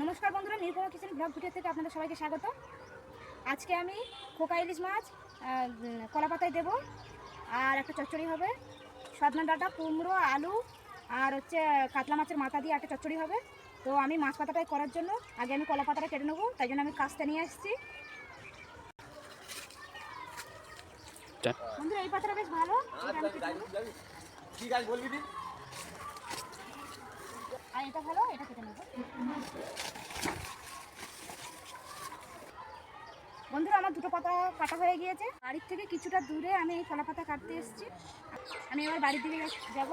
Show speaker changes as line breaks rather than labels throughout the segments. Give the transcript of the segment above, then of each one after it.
নমস্কার বন্ধুরা, Nilkamal kitchen blog video থেকে আপনাদের সবাইকে স্বাগত। আজকে আমি খোকা ইলিশ মাছ কলা পাতায় দেবো, আর একটা চচ্চড়ি হবে। সজনা ডাঁটা, কুমড়ো, আলু আর হচ্ছে কাতলা মাছের মাথা দিয়ে একটা চচ্চড়ি হবে। তো আমি মাছ পাতাটাই করার জন্য আগে আমি কলা পাতাটা কেটে নেবো, তাই জন্য আমি কাস্তে নিয়ে আসছি। বন্ধুরা এই পাতাটা বেশ ভালো, আর এটা ভালো, এটা কেটে নেবো। বন্ধুরা আমার দুটো পাতা কাটা হয়ে গিয়েছে। বাড়ির থেকে কিছুটা দূরে আমি এই কলা পাতা কাটতে এসেছি। আমি এবার বাড়ির দিকে যাব।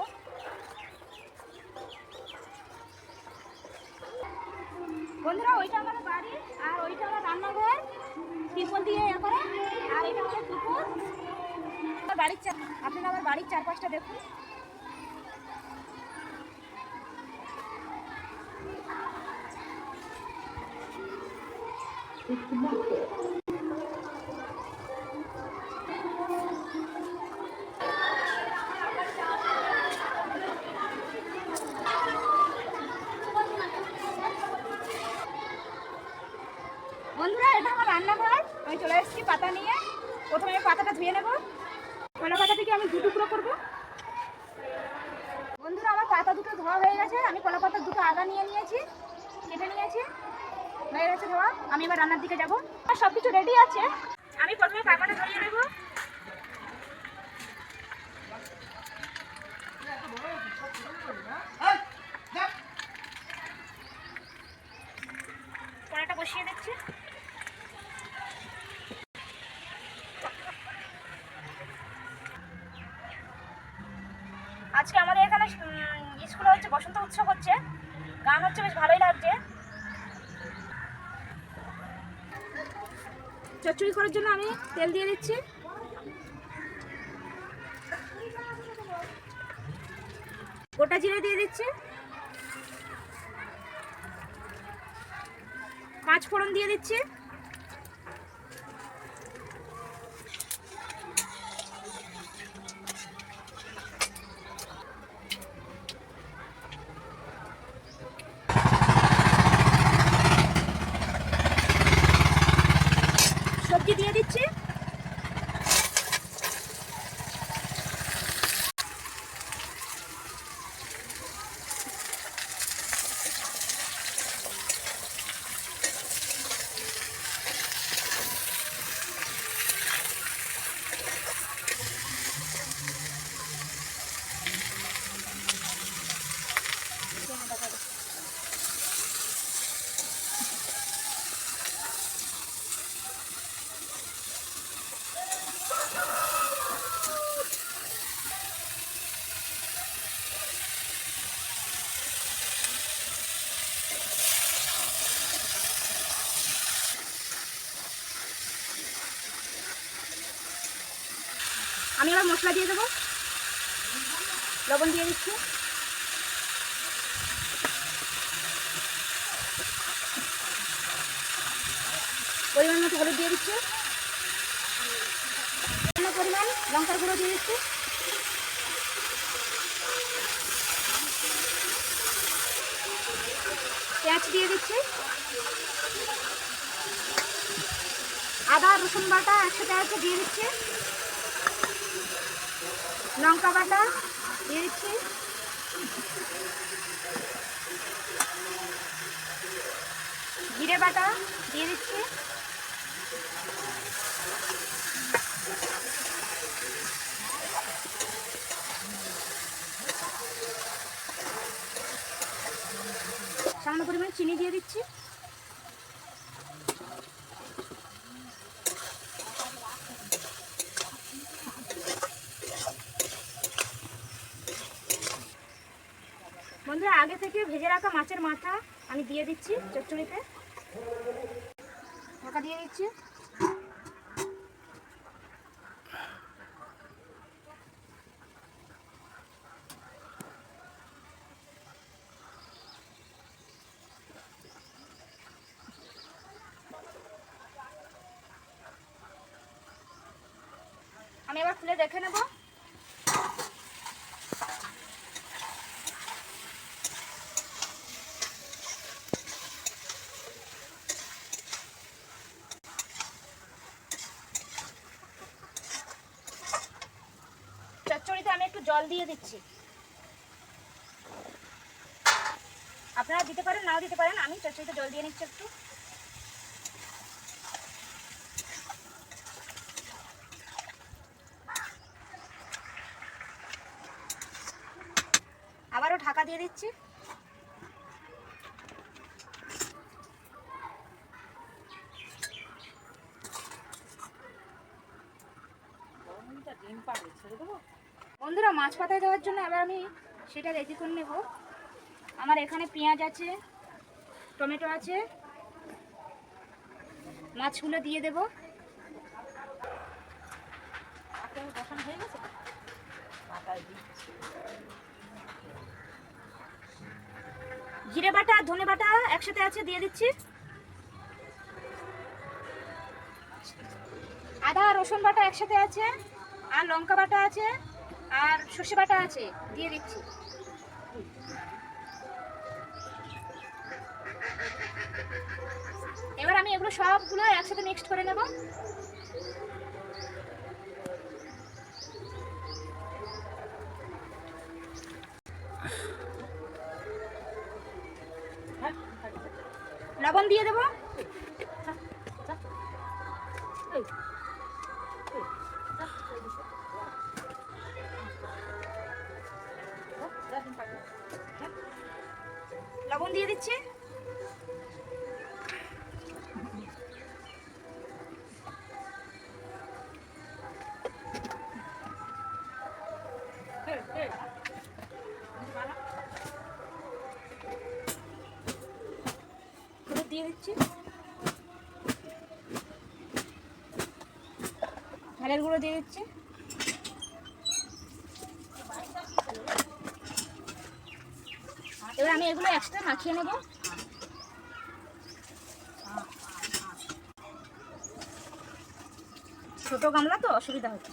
বন্ধুরা ওইটা আমাদের বাড়ি, আর ওইটা আমার রান্নাঘর, টিপল দিয়ে এ করে, আর এটা আমাদের পুকুর। আপনারা আমার বাড়ির চারপাশটা দেখুন। বন্ধুরা এটা আমার রান্নাঘর, আমি চলে এসেছি পাতা নিয়ে। প্রথমে পাতাটা ধুয়ে নেব। কলা পাতা থেকে আমি 2 টুকরো করবো। বন্ধুরা আমার পাতা দুটো ধোয়া হয়ে গেছে। আমি কলা পাতার দুটো আগা নিয়ে নিয়েছি, কেটে নিয়েছি, হয়ে গেছে ধোয়া। আমি এবার রান্নার দিকে যাব। আর সব কিছু রেডি আছে। আমি প্রথমে পাতাটা ধরিয়ে নেব। কড়াইটা বসিয়ে দিচ্ছি। আজকে আমাদের এখানে স্কুলে হচ্ছে বসন্ত উৎসব হচ্ছে, গান হচ্ছে, বেশ ভালোই লাগছে। চচ্চড়ি করার জন্য আমি তেল দিয়ে দিচ্ছি। গোটা জিরে দিয়ে দিচ্ছি। 5 ফোড়ন দিয়ে দিচ্ছি। সবজি দিয়ে দিচ্ছি। আমি এবার মশলা দিয়ে দেবো। লবণ দিয়ে দিচ্ছি। পরিমাণ মতো হলুদ দিয়ে দিচ্ছি। পরিমাণ লঙ্কার গুঁড়ো দিয়ে দিচ্ছি। পেঁয়াজ দিয়ে দিচ্ছি। আদা রসুন বাটা একসাথে আছে দিয়ে দিচ্ছি। লঙ্কা বাটা দিয়ে দিচ্ছি। জিরে বাটা দিয়ে দিচ্ছি। সামান্য পরিমাণে চিনি দিয়ে দিচ্ছি। বন্ধুরা আগে থেকে ভেজে রাখা মাছের মাথা আমি দিয়ে দিচ্ছি চচ্চড়িতে। ঢাকা দিয়ে দিচ্ছি। আমি এবার খুলে দেখে নেব। দিয়ে দিচ্ছি। আপনারা দিতে পারেন, নাও দিতে পারেন। আমি চচ্চড়িতে জল দিয়ে নিচ্ছি একটু। আবারও ঢাকা দিয়ে দিচ্ছি। বন্ধুরা, মাছ পাতায় দেওয়ার জন্য এবার আমি সেটা রেডি করে নেব। আমার এখানে পেঁয়াজ আছে, টমেটো আছে, মাছগুলো দিয়ে দেব। জিরে বাটা আর ধনে বাটা একসাথে আছে, দিয়ে দিচ্ছি। আদা রসুন বাটা একসাথে আছে, আর লঙ্কা বাটা আছে, আর সর্ষে বাটা আছে, দিয়ে দিচ্ছি। এবার আমি এগুলো সবগুলো একসাথে মিক্সড করে নেব। লবণ দিয়ে দেব। লবণ দিয়ে দিচ্ছি। হলুদ দিয়ে দিচ্ছি। ঝালের গুঁড়ো দিয়ে দিচ্ছি। এবার আমি এগুলো একসাথে মাখিয়ে নেব। ছোট গামলা তো অসুবিধা হচ্ছে।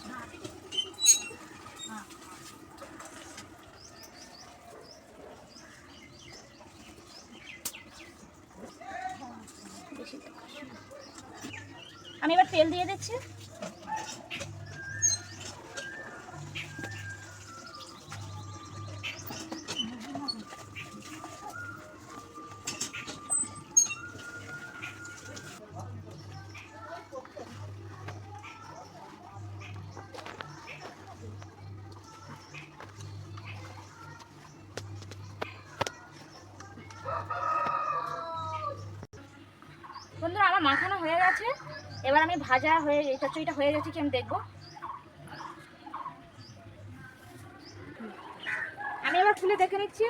আমি এবার তেল দিয়ে দিচ্ছি। বন্ধুরা, আমার মাখানো হয়ে গেছে। এবার আমি ভাজা হয়ে, এই চচ্চড়িটা হয়ে গেছে কি আমি দেখবো। আমি এবার খুলে দেখে নিচ্ছি।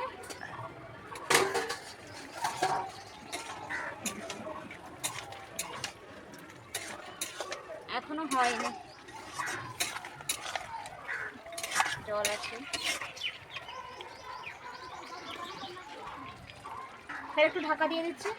এখনো হয়নি, জল আছে। ফের একটু ঢাকা দিয়ে দিচ্ছি।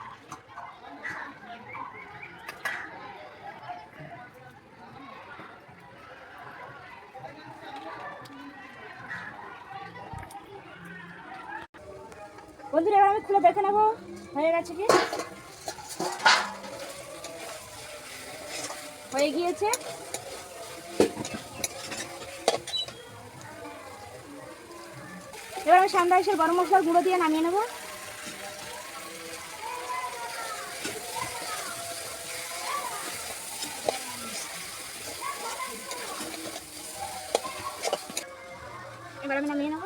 বন্ধুরা, এবার আমি খুলে দেখে নেবো হয়ে গেছে কি। হয়ে গিয়েছে। এবার আমি সান্দা এসে গরম মশলার গুঁড়ো দিয়ে নামিয়ে নেব। এবার আমি নামিয়ে নেব।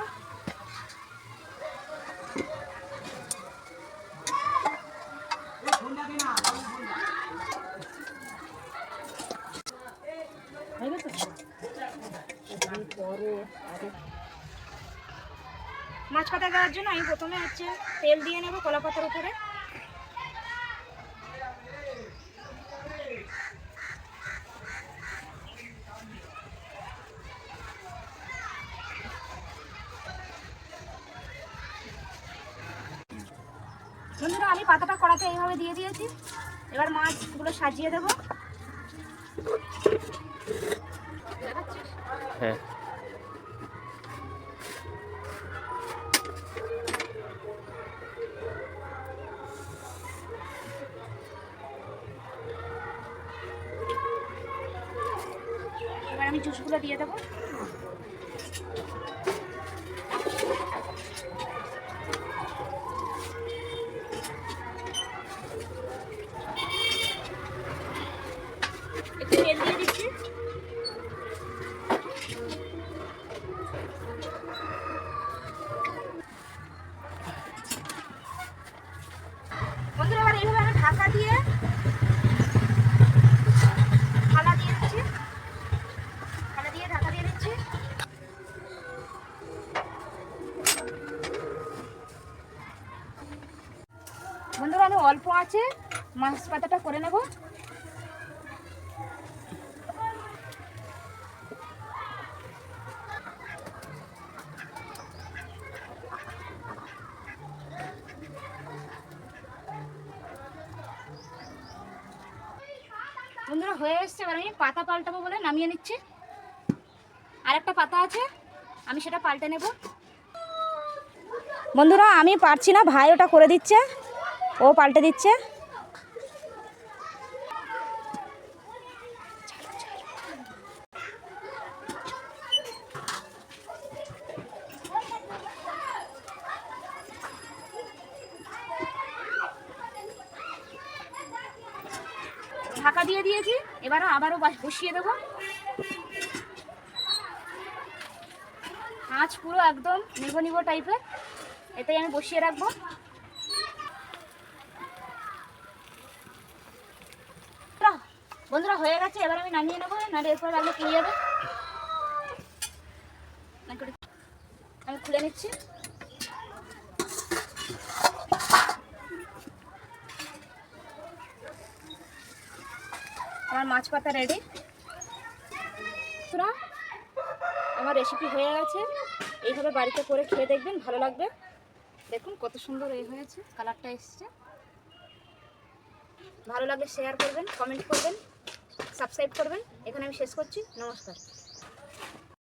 মাছ পাতা দেওয়ার জন্য আমি প্রথমে তেল দিয়ে নেব কলা পাতার উপরে। বন্ধুরা, আমি পাতাটা কড়াতে এইভাবে দিয়ে দিয়েছি। এবার মাছগুলো সাজিয়ে দেবো।
হ্যাঁ,
এবার আমি জুসগুলো দিয়ে দেবো। ঢাকা দিয়ে থালা দিয়ে দিচ্ছি, থালা দিয়ে ঢাকা দিয়ে দিচ্ছি। বন্ধুরা আমি অল্প আছে মাছ পাতাটা করে নেব। বন্ধুরা হয়ে এসছে, এবার আমি পাতা পাল্টাবো বলে নামিয়ে নিচ্ছি। আরেকটা পাতা আছে, আমি সেটা পাল্টে নেব। বন্ধুরা আমি পারছি না, ভাই ওটা করে দিচ্ছে, ও পাল্টে দিচ্ছে। ঢাকা দিয়ে দিয়েছি, এবারও আবারও বসিয়ে দেবো। আঁচ পুরো একদম নিভো নিভো টাইপের, এটাই আমি বসিয়ে রাখবো। বন্ধুরা হয়ে গেছে, এবার আমি নামিয়ে নেবো, নাহলে এরপর রাখলে পুড়ে যাবে। আমি খুলে নিচ্ছি। আমার মাছ পাতা রেডি। আমার রেসিপি হয়ে গেছে, এইভাবে বাড়িতে করে খেয়ে দেখবেন, ভালো লাগবে। দেখুন কত সুন্দর হয়েছে, কালারটা এসছে। ভালো লাগলে শেয়ার করবেন, কমেন্ট করবেন, সাবস্ক্রাইব করবেন। এখানে আমি শেষ করছি, নমস্কার।